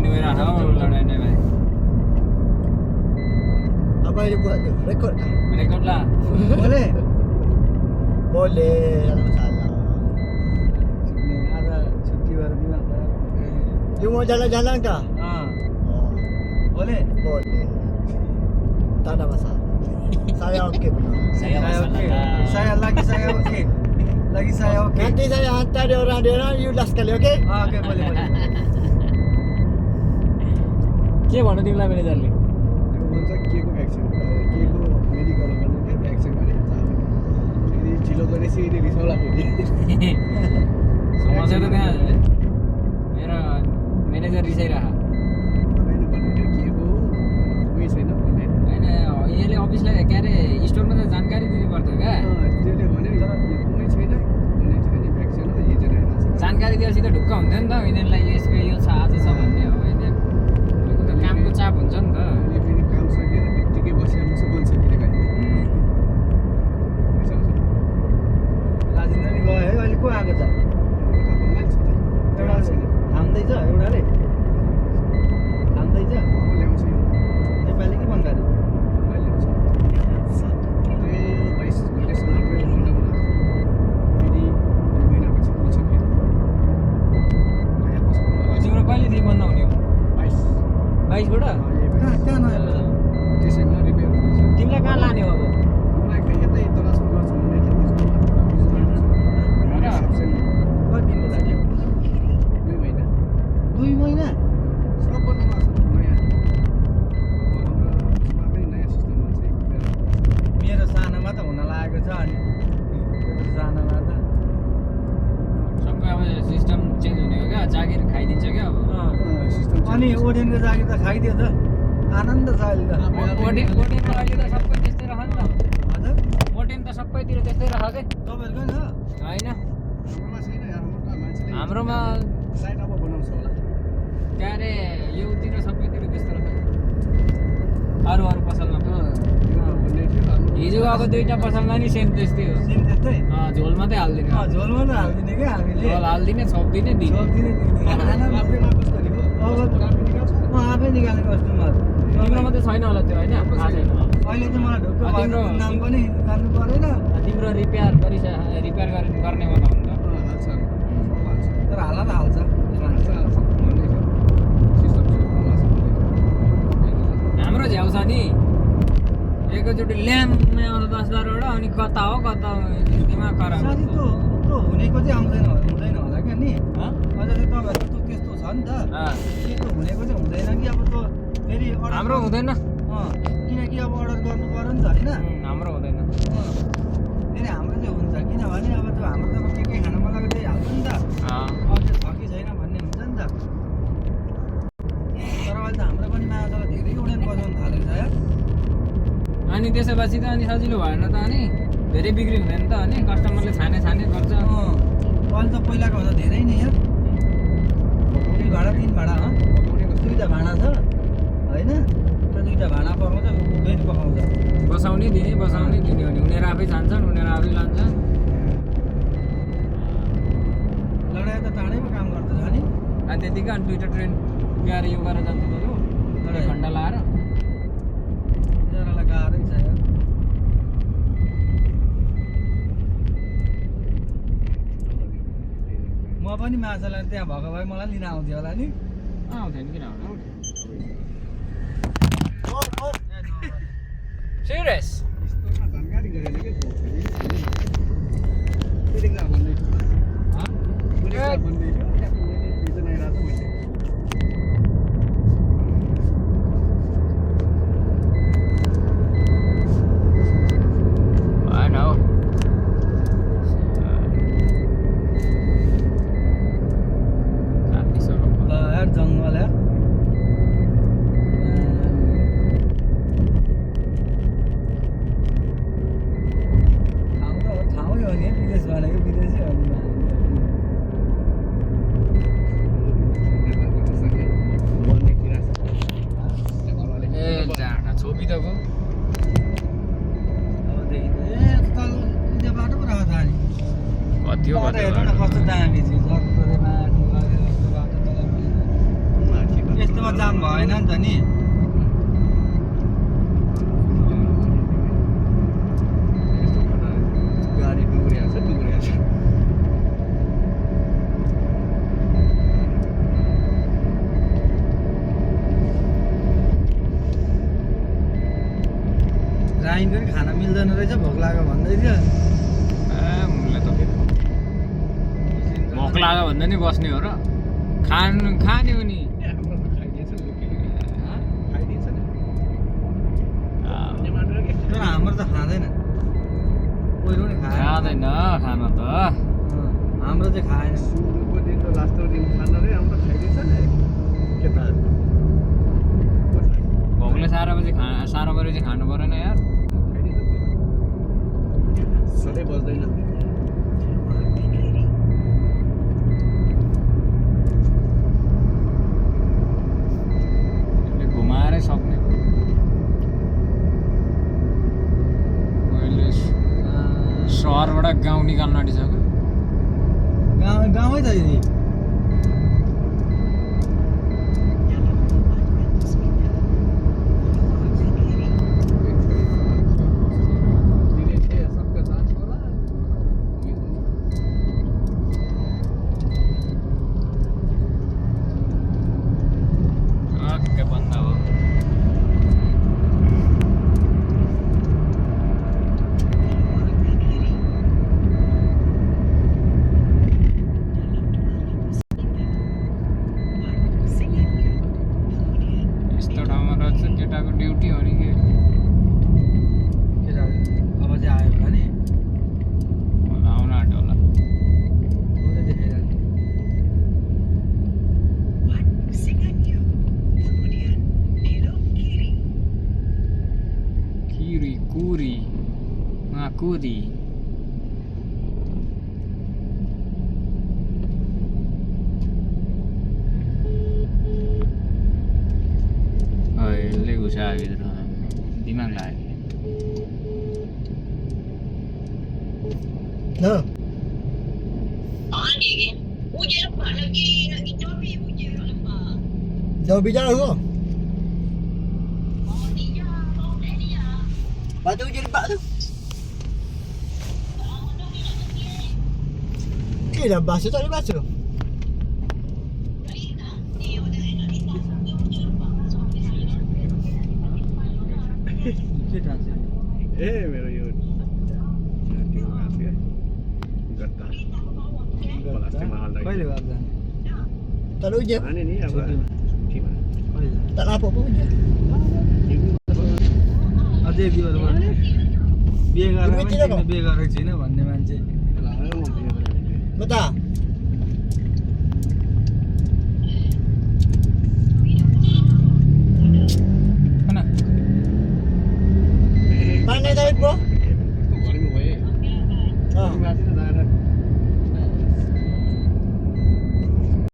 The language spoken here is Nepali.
कंटिन्यू रहा लड़ाई ने भाई Apa yang buat tu? Rekod kah? rekod lah boleh Boleh, tak ada masalah. ada cuti baru di mana You mau jalan-jalan kah? ah Oh, boleh boleh. Tak ada masalah. Saya okey benar. saya saya masalah okey lah. saya okey lagi saya okey Nanti saya hantar dia orang, you last sekali, okey? ah okey boleh के भन्नु तिमीलाई म्यानेजरले त्यो भन्छ के को भ्याक्सिन के को मेडिकल भन्ने के भ्याक्सिन भने फेरि ढिलो गरेपछि यिनी रिसाउला फेरि समस्या त त्यहाँ मेरो म्यानेजर रिसाइरह तपाईँले भन्नु के को उयो छैन भन्ने होइन यहाँले अफिसलाई के अरे स्टोरमा त जानकारी दिनु पर्थ्यो क्या त्यसले भने तर कुनै छैन भन्ने छैन भ्याक्सिन हो हिजो नै आएको जानकारी दिएपछि त ढुक्क हुन्थ्यो नि त यिनीहरूलाई यसको यो छ आज छ भन्ने हो यिनीहरूको त कामको चाप हुन्छ नि त अनि फेरि काम सकेर बित्तिकै बसिहाल्नु छ भन्छ फेरि गाडी राजेन्द्र नि गयो है अहिले को आएको छ एउटा थाम्दैछ एउटाले थाम्दैछ ल्याउँछ यो नेपाली कि बङ्गाली ल्याउँछ 22 गतेसम्म फेरि 2 महिनापछि खुल्छ फेरि नयाँ पसल तिम्रो कहिलेदेखि बन्द हुने हो 22 22बाट कहाँ नयाँ बजार त्यसैमा रिपेयर हुँदैछ तिमीलाई कहाँ लाने हो अब मलाई त यतै तलासमा गर्छु भने होइन? कति दिन लाग्यो 2 महिना 2 महिना सब बनाउनु आएको छ नयाँ अब हाम्रो पनि नयाँ सिस्टम भन्छ मेरो सानोमा त हुन लागेको छ अनि मेरो सानोमा त सबै अब सिस्टम चेन्ज हुने हो क्या जागिर खाइदिन्छ क्या अब सिस्टम अनि ओडेनको जागिर त खाइदियो त आनन्द छ अहिले त ओटेनको अहिले त सबै त्यस्तै रह नि त हजुर ओटेन त सबैतिर त्यस्तै रह के तपाईँहरूको नि छ होइन हाम्रोमा छैन हाम्रो त मान्छेले हाम्रोमा साइड अब बनाउँछ होला के अरे योतिर सबैतिर त्यस्तो रह अरू पसलमा भन्ने थियो हाम्रो हिजो अब दुईवटा पसलमा नि सेम त्यस्तै हो सिम त्यस्तै झोल मात्रै हालिदिने झोलमा त हालिदिने क्या हामीले झोल हालिदिने छोपिदिने दिने छोपिदिने दिने खाना आफैमा कसरी हो अब आफै निकाल्छ म आफै निकालेको कस्टमर तिम्रो मात्रै छैन होला त्यो होइन थाहा छैन अहिले त मलाई ढुक्क तिम्रो भएको नाम पनि जान्नु परेन तिम्रो रिपेयर गर्ने वाला हो नि त हाल्छ सब हाल्छ तर हाल्न त हाल्छ हाल्छ भन्ने सिस्टम हाम्रो झ्याउ छ नि एकैचोटि ल्याम्मै आउँछ 10-12वटा अनि कता हो कता दिमाग खराब साथी त्यो हुनेको चाहिँ हुँदैन होला क्या नि हँ? अझ चाहिँ तपाईँहरूको त्यो त्यस्तो छ नि त त्यस्तो हुनेको चाहिँ हुँदैन कि अब त्यो फेरि अर्डर हाम्रो हुँदैन किनकि अब अर्डर गर्नु पर्यो नि त होइन हाम्रो हुँदैन फेरि हाम्रो चाहिँ हुन्छ किनभने अब त्यो हाम्रो त के खानु मन लागेको त्यही हाल्छ नि त अब त्यो छ कि छैन भन्ने हुन्छ नि त तर अहिले त हाम्रो पनि माछालाई धेरै उडान बजाउनु थालेको छ यार अनि त्यसपछि त अनि सजिलो भएन त अनि धेरै बिक्री हुँदैन त अनि कस्टमरले छाने गर्छ अहिले त पहिलाको भन्दा धेरै नै यार 2 भाडा 3 भाडा पकाउने कस्तो 2टा भाँडा छ होइन त्यो 2टा भाँडा पकाउँछ बेन पकाउँछ बसाउने दिने भने उनीहरू आफै छान्छन् उनीहरू आफै लान्छन् लडाइँ त टाढैमा काम गर्दछ नि अनि त्यतिकै अनि 2टा ट्रेन गएर यो गरेर जान्छ बरु 1 घन्टा लाएर जरालाई गाह्रै छ यार म पनि माछालाई त्यहाँ भएको भए मलाई लिन आउँथ्यो होला नि आउँथ्यो नि किन आउँदैन सिरियस यस्तोमा जानकारी गरेन के पुलिसले भन्दै थियो पुलिसले भन्दै थियो त्यहाँ मैले हिजो नै रातो मैले होइन हौ यार जङ्गल यार ठाउँै हो नि विदेश भनेको विदेशै हो नि छोपी त गो बाटो पो रहेछ नि कति हो हेर्नु न कस्तो दामी थियो माथि बाटोमा जाम भएन नि त नि गाडी डुब्रिहाल्छ राइनको नि खाना मिल्दैन रहेछ भोक लाग्यो भन्दै थियो उसले त भोक लाग्यो भन्दा नि बस्ने हो र खाने हो नि तर हाम्रो त खाँदैन पहिलो नि खाँदैन खान त हाम्रो चाहिँ खाएन सुरुको दिन र लास्टको दिन खाना रे हाम्रो खाइदिन्छ नि केटा भोकले साह्रो परेपछि खानु परेन यार सधैँ बस्दैन घुमाएरै सक्ने मैले सहरबाट गाउँ निकाल्न आँटिसक्यो गाउँै त यदि बन्द हो यस्तो ठाउँमा रहेछ केटाको ड्युटी हो नि के अब चाहिँ आयो होला नि आउन आँट्यो होला पुरै देखाइरहेको किरी कुरी कुरी यसले घुसायो भित्र दिमाग लाग्यो No. Đâu bị ra không? Bà tôi jadi pak tu. Kira bahasa tak ada bahasa. के ट्रान्सलेट ए मेरो यो गट्टा प्लास्टिकमा हाल्दा कहिले गर्दा Tak ada ujian. अनि नि अब ठिमा कहिले Tak ada apa-apa ujian. अझै बिहे गर्ने बिहे गरेर पनि तिमीतिर तिमीले बिहे गरेको छैन भन्ने मान्छे लायो म बिहे गरेँ Betul. Mana? Mana tadi bro?